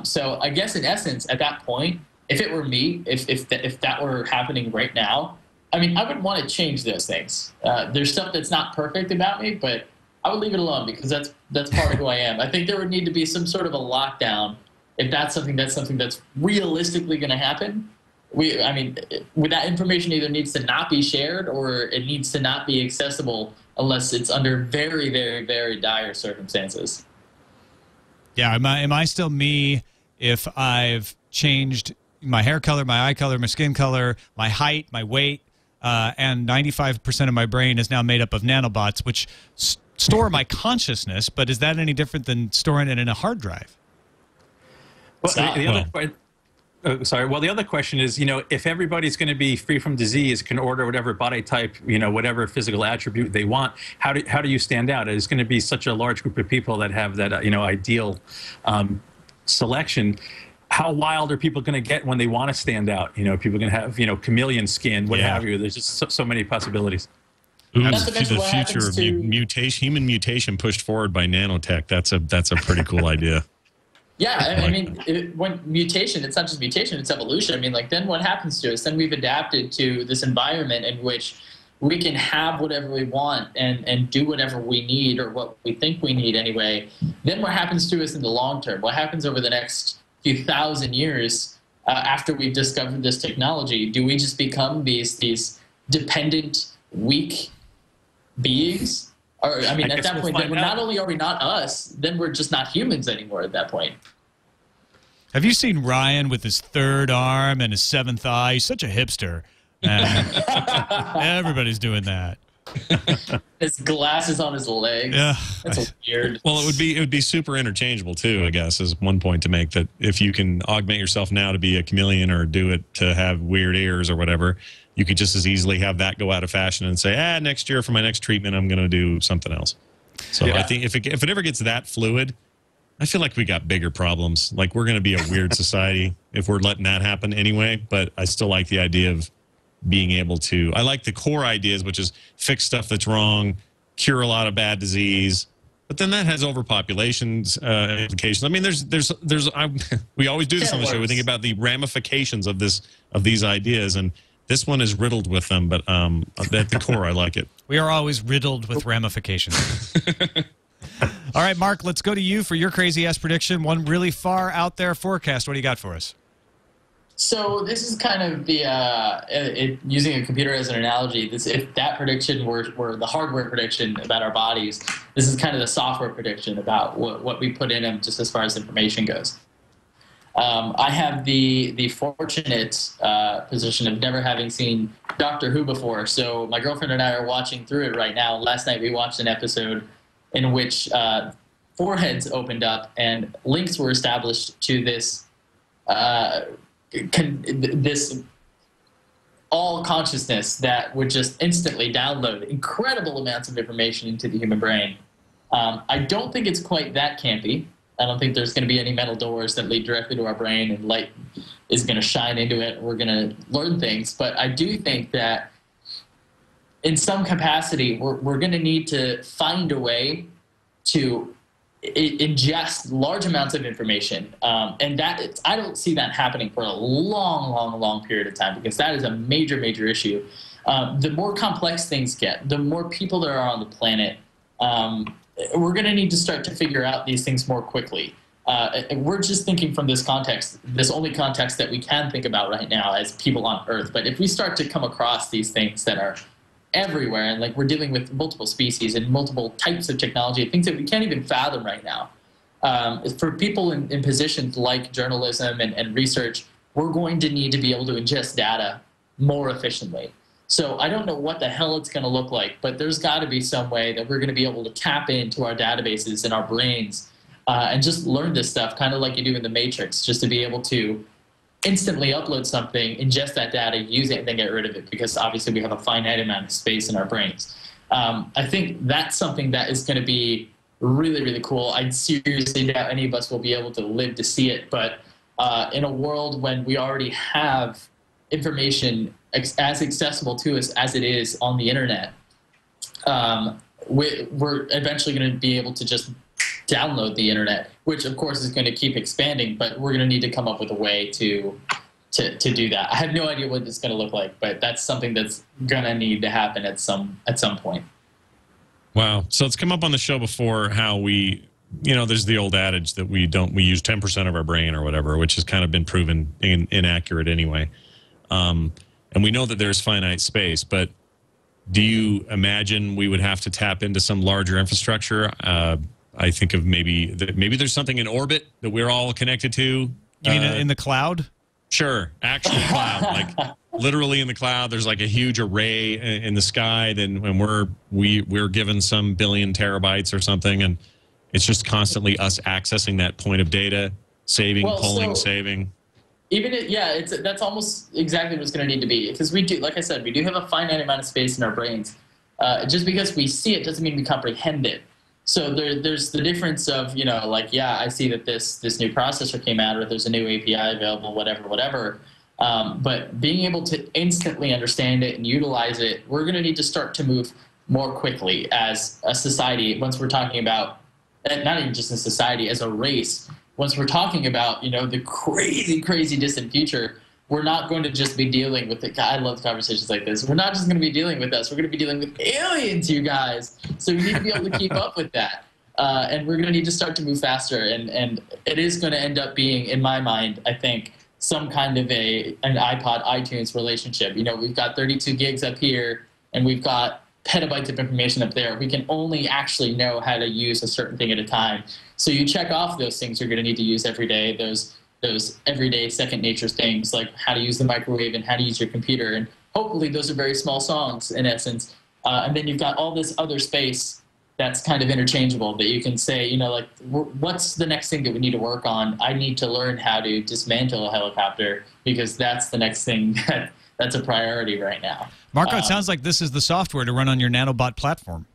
So I guess in essence, at that point, if it were me, if that were happening right now, I mean, I wouldn't want to change those things. There's stuff that's not perfect about me, but I would leave it alone because that's part of who I am. I think there would need to be some sort of a lockdown if that's something that's realistically going to happen. I mean, that information either needs to not be shared or it needs to not be accessible unless it's under very, very, very dire circumstances.
Yeah, am I still me if I've changed my hair color, my eye color, my skin color, my height, my weight, and 95% of my brain is now made up of nanobots, which store my consciousness, but is that any different than storing it in a hard drive?
Well, the other question is, if everybody's going to be free from disease, can order whatever body type, whatever physical attribute they want, how do you stand out? It's going to be such a large group of people that have that, ideal selection. How wild are people going to get when they want to stand out? People are going to have, chameleon skin, what have you. There's just so many possibilities.
That's the future of human mutation pushed forward by nanotech. That's a pretty cool idea.
Yeah, I mean, when mutation, it's not just mutation, it's evolution. I mean, then what happens to us? Then we've adapted to this environment in which we can have whatever we want and do whatever we need or what we think we need anyway. Then what happens to us in the long term? What happens over the next few thousand years after we've discovered this technology? Do we just become these dependent, weak beings? Or, I mean, at that point, then not only are we not us, then we're just not humans anymore at that point.
Have you seen Ryan with his third arm and his seventh eye? He's such a hipster. Everybody's doing that.
His glasses on his legs.
Yeah.
That's weird.
Well, it would be super interchangeable too, I guess, is one point to make, that if you can augment yourself now to be a chameleon or do it to have weird ears or whatever, you could just as easily have that go out of fashion and say, next year for my next treatment, I'm going to do something else. So I think if it ever gets that fluid, I feel like we got bigger problems. Like, we're going to be a weird society if we're letting that happen anyway. But I still like the idea of being able to, I like the core ideas, which is fix stuff that's wrong, cure a lot of bad disease. But then that has overpopulations implications. I mean, we always do this on the show. We think about the ramifications of these ideas, and this one is riddled with them. But at the core, I like it.
We are always riddled with ramifications. All right, Mark, let's go to you for your crazy-ass prediction. One really far out there forecast. What do you got for us?
So this is kind of the using a computer as an analogy. If that prediction were the hardware prediction about our bodies, this is kind of the software prediction about what we put in them, just as far as information goes. I have the fortunate position of never having seen Doctor Who before, so my girlfriend and I are watching through it right now. Last night we watched an episode in which foreheads opened up and links were established to this all consciousness that would just instantly download incredible amounts of information into the human brain. I don't think it's quite that campy. I don't think there's going to be any metal doors that lead directly to our brain and light is going to shine into it. We're going to learn things. But I do think that in some capacity, we're going to need to find a way to ingest large amounts of information. And I don't see that happening for a long period of time, because that is a major, major issue. The more complex things get, the more people there are on the planet, we're going to need to start to figure out these things more quickly. We're just thinking from this context, this only context that we can think about right now as people on Earth. But if we start to come across these things that are everywhere, and we're dealing with multiple species and multiple types of technology, things that we can't even fathom right now. For people in positions like journalism and research, we're going to need to be able to ingest data more efficiently. So I don't know what the hell it's going to look like, but there's got to be some way that we're going to be able to tap into our databases and our brains and just learn this stuff, kind of like you do in the Matrix, just to be able to instantly upload something, ingest that data, use it, and then get rid of it, because obviously we have a finite amount of space in our brains. I think that's something that is going to be really, really cool. I seriously doubt any of us will be able to live to see it, but in a world when we already have information as accessible to us as it is on the internet, we're eventually going to be able to just download the internet, which of course is going to keep expanding, but we're going to need to come up with a way to do that. I have no idea what it's going to look like, but that's something that's going to need to happen at some point.
Wow. So it's come up on the show before how we, there's the old adage that we use 10% of our brain or whatever, which has kind of been proven inaccurate anyway. And we know that there's finite space, but do you imagine we would have to tap into some larger infrastructure? I think of maybe there's something in orbit that we're all connected to.
You mean in the cloud?
Sure. Actually, cloud. Like literally in the cloud, there's like a huge array in the sky. Then when we're given some billion terabytes or something, and it's just constantly us accessing that point of data, saving, pulling, saving.
That's almost exactly what it's going to need to be, because we do, like I said, we do have a finite amount of space in our brains. Just because we see it doesn't mean we comprehend it. So there's the difference of, I see that this new processor came out, or there's a new API available, whatever. But being able to instantly understand it and utilize it, we're going to need to start to move more quickly as a society. Once we're talking about, not even just a society, as a race, once we're talking about, the crazy, crazy distant future, we're not going to just be dealing with it. God, I love conversations like this. We're not just going to be dealing with us. We're going to be dealing with aliens, you guys. So we need to be able to keep up with that. And we're going to need to start to move faster. And it is going to end up being, in my mind, I think, some kind of an iPod, iTunes relationship. We've got 32 gigs up here, and we've got petabytes of information up there. We can only actually know how to use a certain thing at a time. So you check off those things you're going to need to use every day, those everyday second nature things, like how to use the microwave and how to use your computer. And hopefully those are very small songs in essence. And then you've got all this other space that's kind of interchangeable that you can say, what's the next thing that we need to work on? I need to learn how to dismantle a helicopter, because that's the next thing that's a priority right now.
Marco, it sounds like this is the software to run on your Nanobot platform.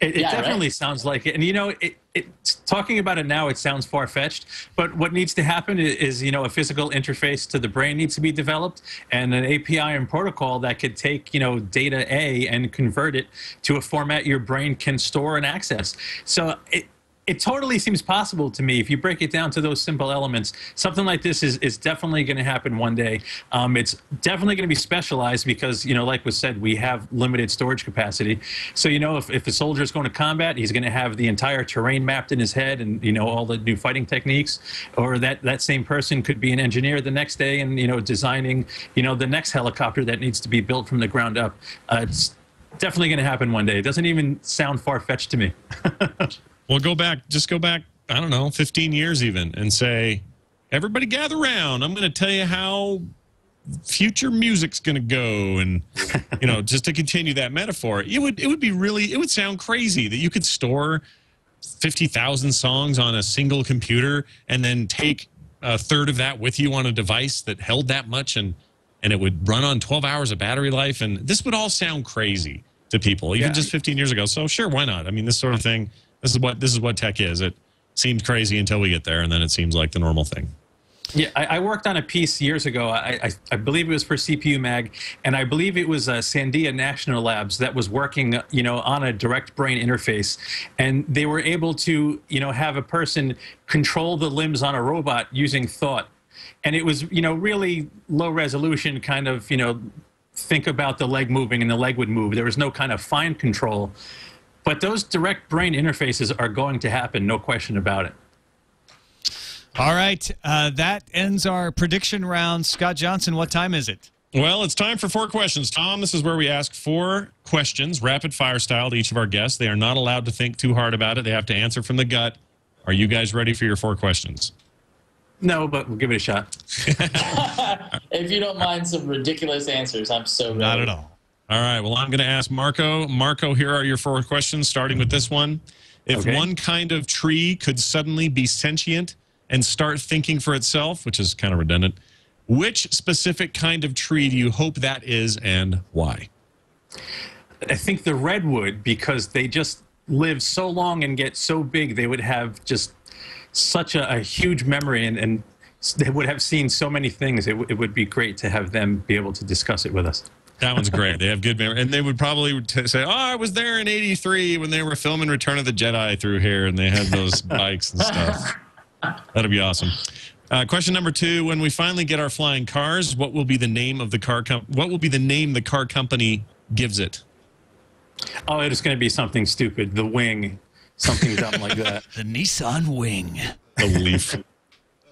It definitely sounds like it. And, talking about it now, it sounds far-fetched. But what needs to happen is, a physical interface to the brain needs to be developed, and an API and protocol that could take, data A and convert it to a format your brain can store and access. So it totally seems possible to me if you break it down to those simple elements. Something like this is definitely going to happen one day. It's definitely going to be specialized because, like was said, we have limited storage capacity. So, if a soldier is going to combat, he's going to have the entire terrain mapped in his head and, all the new fighting techniques. Or that same person could be an engineer the next day and, designing, the next helicopter that needs to be built from the ground up. It's definitely going to happen one day. It doesn't even sound far-fetched to me.
Well, just go back, I don't know, 15 years even, and say, everybody gather around. I'm going to tell you how future music's going to go. And, just to continue that metaphor, it would sound crazy that you could store 50,000 songs on a single computer and then take a third of that with you on a device that held that much, and it would run on 12 hours of battery life. And this would all sound crazy to people, even just 15 years ago. So sure, why not? I mean, this sort of thing, this is what tech is. It seems crazy until we get there, and then it seems like the normal thing.
Yeah, I worked on a piece years ago. I believe it was for CPU Mag, and I believe it was Sandia National Labs that was working, on a direct brain interface, and they were able to, have a person control the limbs on a robot using thought, and it was, really low resolution, kind of, think about the leg moving, and the leg would move. There was no kind of fine control. But those direct brain interfaces are going to happen, no question about it.
All right. That ends our prediction round. Scott Johnson, what time is it?
Well, it's time for 4 questions, Tom. This is where we ask 4 questions, rapid-fire style, to each of our guests. They are not allowed to think too hard about it. They have to answer from the gut. Are you guys ready for your 4 questions?
No, but we'll give it a shot.
If you don't mind some ridiculous answers, I'm so ready.
Not at all.
All right, well, I'm going to ask Marco. Marco, here are your 4 questions, starting with this one. If one kind of tree could suddenly be sentient and start thinking for itself, which is kind of redundant, which specific kind of tree do you hope that is, and why?
I think the redwood, because they just live so long and get so big, they would have just such a huge memory, and they would have seen so many things. It would be great to have them be able to discuss it with us.
That one's great. They have good memory. And they would probably say, oh, I was there in 83 when they were filming Return of the Jedi through here, and they had those bikes and stuff. That'd be awesome. Question number 2, when we finally get our flying cars, what will be the name of the car what will be the name the car company gives it?
Oh, it's going to be something stupid. The Wing. Something dumb like that.
The Nissan Wing.
The Leaf.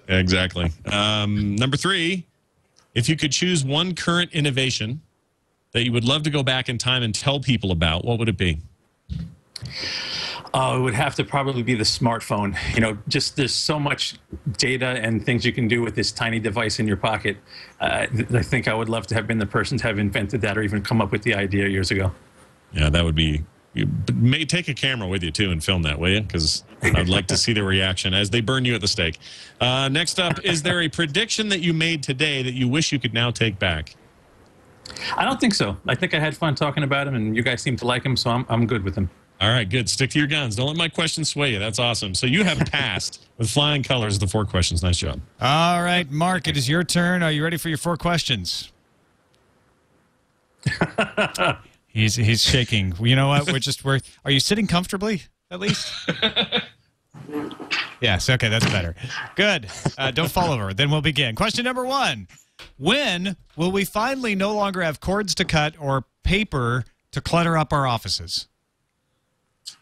Yeah, exactly. Number 3, if you could choose one current innovation that you would love to go back in time and tell people about, what would it be?
Oh, it would have to probably be the smartphone. You know, just there's so much data and things you can do with this tiny device in your pocket. I think I would love to have been the person to have invented that or even come up with the idea years ago.
Yeah, that would be... You may take a camera with you, too, and film that, will you? Because I'd like to see the reaction as they burn you at the stake. Next up, is there a prediction that you made today that you wish you could now take back?
I don't think so. I think I had fun talking about him, and you guys seem to like him, so I'm good with him.
All right, good. Stick to your guns. Don't let my questions sway you. That's awesome. So you have passed with flying colors the 4 questions. Nice job.
All right, Mark, it is your turn. Are you ready for your 4 questions? He's shaking. You know what? Are you sitting comfortably, at least? Yes, okay, that's better. Good. Don't fall over. Then we'll begin. Question number 1. When will we finally no longer have cords to cut or paper to clutter up our offices?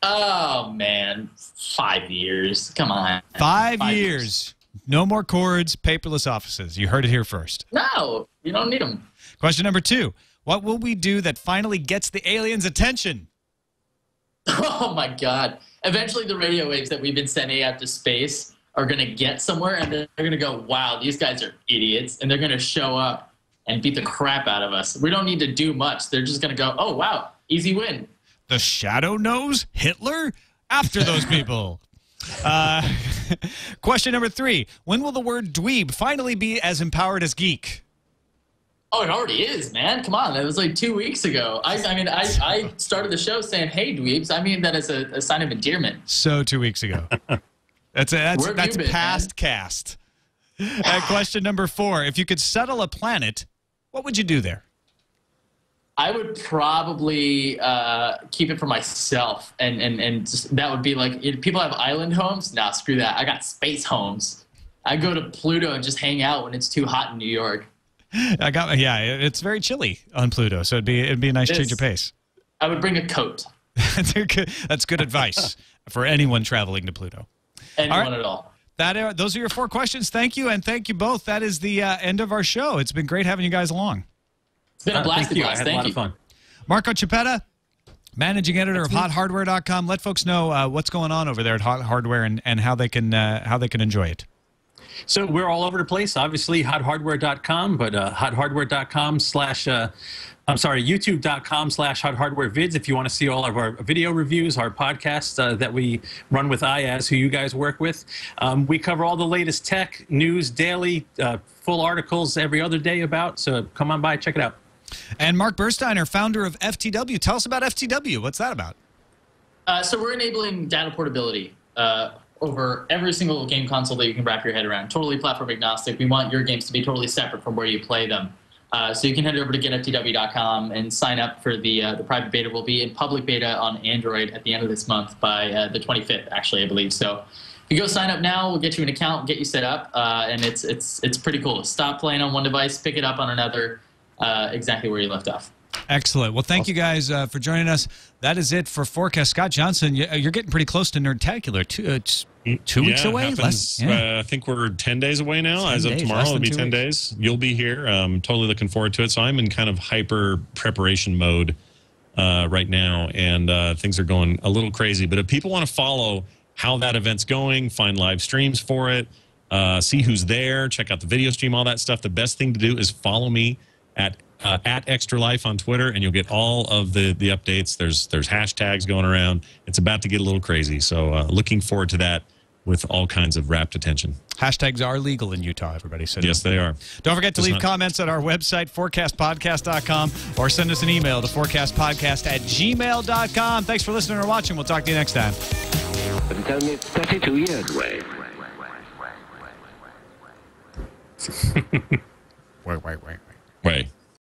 Oh, man. 5 years. Come on.
5 years. No more cords, paperless offices. You heard it here first.
No, you don't need them.
Question number 2. What will we do that finally gets the aliens' attention?
Oh, my God. Eventually, the radio waves that we've been sending out to space are going to get somewhere, and they're going to go, wow, these guys are idiots, and they're going to show up and beat the crap out of us. We don't need to do much. They're just going to go, oh, wow, easy win.
The shadow knows Hitler? After those people. Question number 3. When will the word dweeb finally be as empowered as geek?
Oh, it already is, man. Come on. That was like 2 weeks ago. I started the show saying, hey, dweebs. I mean that as a sign of endearment.
So 2 weeks ago. That's
been,
past
man?
cast. Question number 4. If you could settle a planet, what would you do there?
I would probably keep it for myself. And just, that would be like, people have island homes. Nah, screw that. I got space homes. I go to Pluto and just hang out when it's too hot in New York.
It's very chilly on Pluto, so it'd be a nice change of pace.
I would bring a coat.
That's good advice for anyone traveling to Pluto.
Anyone at all.
Those are your 4 questions. Thank you, and thank you both. That is the end of our show. It's been great having you guys along.
It's been a blast.
Thank you. I had a lot of fun.
Marco Chiapetta, managing editor of HotHardware.com. Let folks know what's going on over there at Hot Hardware and how they can enjoy it.
So we're all over the place, obviously, hothardware.com, but hothardware.com youtube.com/hothardwarevids if you want to see all of our video reviews, our podcasts that we run with IAS, who you guys work with. We cover all the latest tech news daily, full articles every other day about, so come on by, check it out.
And Mark Burstiner, founder of FTW. Tell us about FTW. What's that about?
So we're enabling data portability over every single game console that you can wrap your head around. Totally platform agnostic. We want your games to be totally separate from where you play them. So you can head over to getftw.com and sign up for the private beta. Will be in public beta on Android at the end of this month by the 25th, actually, I believe. So if you go sign up now, we'll get you an account, get you set up, and it's pretty cool. Stop playing on one device, pick it up on another, exactly where you left off.
Excellent. Well, thank you guys for joining us. That is it for FourCast. Scott Johnson, you're getting pretty close to Nerdtacular. Two weeks away?
I think we're 10 days away now. As of tomorrow, it'll be 10 days. You'll be here. Totally looking forward to it. So I'm in kind of hyper preparation mode right now, and things are going a little crazy. But if people want to follow how that event's going, find live streams for it, see who's there, check out the video stream, all that stuff, the best thing to do is follow me at Extra Life on Twitter, and you'll get all of the updates. There's hashtags going around. It's about to get a little crazy. So looking forward to that with all kinds of rapt attention.
Hashtags are legal in Utah, everybody. So
yes, they are.
Don't forget to leave comments at our website, fourcastpodcast.com, or send us an email to fourcastpodcast@gmail.com. Thanks for listening or watching. We'll talk to you next time.
But it's only 32 years away.
Wait.
Wait.